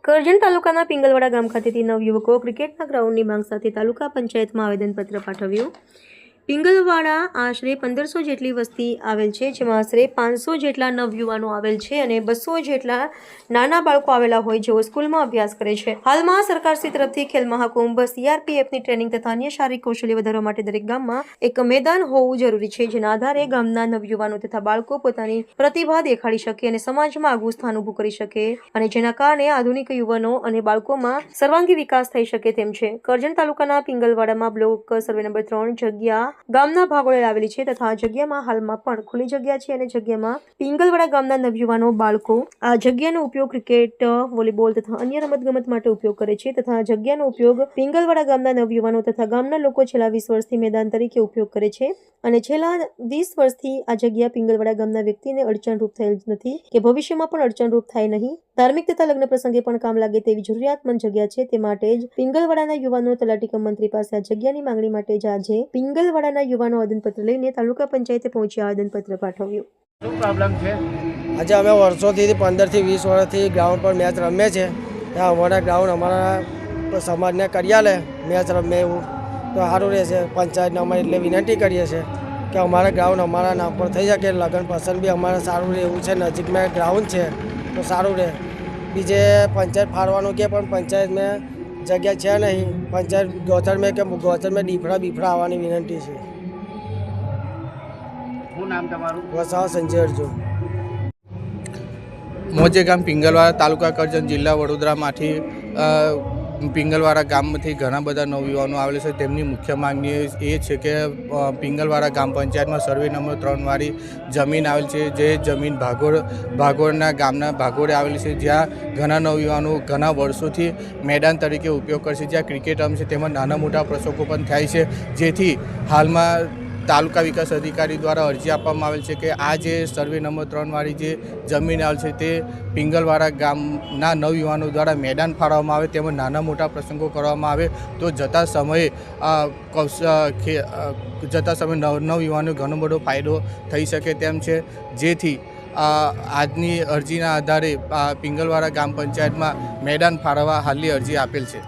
કરજણ તાલુકાના પિંગલવાડા ગામ ખાતેથી નવયુવકો ક્રિકેટના ગ્રાઉન્ડની માંગ સાથે તાલુકા પંચાયતમાં આવેદનપત્ર પાઠવ્યું। પિંગલવાડા આશરે 1500 જેટલી વસ્તી આવેલ છે, જેમાં આશરે 500 જેટલા નવયુવાનો આવેલ છે અને 200 જેટલા નાના બાળકો આવેલા હોય જેઓ સ્કૂલમાં અભ્યાસ કરે છે। હાલમાં સરકારશ્રી તરફથી ખેલ મહાકુંભ, CRPFની ટ્રેનિંગ તથા અન્ય શારીરિક કૌશલ્ય વધારવા માટે દરેક ગામમાં એક મેદાન હોવું જરૂરી છે, જેના આધારે ગામના નવયુવાનો તથા બાળકો પોતાની પ્રતિભા દેખાડી શકે અને સમાજમાં આગવું સ્થાન ઊભું કરી શકે અને જેના કારણે આધુનિક યુવાનો અને બાળકોમાં સર્વાંગી વિકાસ થઈ શકે તેમ છે। કરજણ તાલુકાના પિંગલવાડામાં બ્લોક સર્વે નંબર 3 જગ્યા ગામના ભાગોળે આવેલી છે તથા આ જગ્યામાં હાલમાં પણ ખુલ્લી જગ્યા છે અને જગ્યામાં પિંગલવાડા ગામના નવયુવાનો બાળકો આ જગ્યાનો ઉપયોગ ક્રિકેટ, વોલીબોલ તથા અન્ય રમતગમત માટે ઉપયોગ કરે છે તથા આ જગ્યાનો ઉપયોગ પિંગલવાડા ગામના નવયુવાનો તથા ગામના લોકો છેલ્લા 20 વર્ષથી મેદાન તરીકે ઉપયોગ કરે છે અને છેલ્લા 20 વર્ષથી આ જગ્યા પિંગલવાડા ગામના વ્યક્તિને અડચણરૂપ થયેલ નથી કે ભવિષ્યમાં પણ અડચણરૂપ થાય નહીં। ધાર્મિક તથા લગ્ન પ્રસંગે પણ કામ લાગે તેવી જરૂરિયાતમંદ જગ્યા છે, તે માટે જ પિંગલવાડાના યુવાનો તલાટી કમ મંત્રી પાસે આ જગ્યાની માંગણી માટે જ આજે પિંગલવાડાના યુવાનો આવેદનપત્ર લઈને તાલુકા પંચાયતે પહોંચી આવેદનપત્ર પાઠવ્યું। શું પ્રોબ્લેમ છે? આજે અમે વર્ષોથી 15 થી 20 વર્ષથી ગ્રાઉન્ડ પર મેચ રમીએ છીએ। ત્યાં અમારા ગ્રાઉન્ડ અમારા સમાજને કર્યાલે મેચ રમે એવું તો સારું રહેશે। પંચાયતને અમે એટલે વિનંતી કરીએ છીએ કે અમારા ગ્રાઉન્ડ અમારા નામ પર થઈ શકે, લગ્ન પસંદ બી અમારે સારું રહે એવું છે, નજીકમાં ગ્રાઉન્ડ છે તો સારું રહે। બીજે પંચાયત ફાળવાનું કે પણ પંચાયતમાં જગ્યા છે નહીં, પંચાયત ગોચરમાં કે ગોચરમાં બીફડા આવવાની વિનંતી છે। શું નામ તમારું? વસાવા સંજય અર્જુન। મોજે ગામ પિંગલવાડા તાલુકા કરજણ જિલ્લા વડોદરામાંથી પિંગલવાડા ગામમાંથી ઘણા બધા નવયુવાનો આવેલા છે। તેમની મુખ્ય માંગણી એ છે કે પિંગલવાડા ગામ પંચાયતમાં સર્વે નંબર 3 વાળી જમીન આવેલ છે, જે જમીન ભાગોળના ગામના ભાગોળે આવેલી છે, જ્યાં ઘણા નવયુવાનો ઘણા વર્ષોથી મેદાન તરીકે ઉપયોગ કરશે, જ્યાં ક્રિકેટ રમશે, તેમાં નાના મોટા પ્રસંગો પણ થાય છે। જેથી હાલમાં તાલુકા વિકાસ અધિકારી દ્વારા અરજી આપવામાં આવેલ છે કે આ જે સર્વે નંબર 3 વાળી જે જમીન આવેલ છે તે પિંગલવાડા ગામના નવયુવાનો દ્વારા મેદાન ફાળવવામાં આવે, તેમાં નાના મોટા પ્રસંગો કરવામાં આવે તો જતા સમયે નવયુવાનો ઘણો બધો ફાયદો થઈ શકે તેમ છે। જેથી આજની અરજીના આધારે પિંગલવાડા ગામ પંચાયતમાં મેદાન ફાળવવા હાલની અરજી આપેલ છે।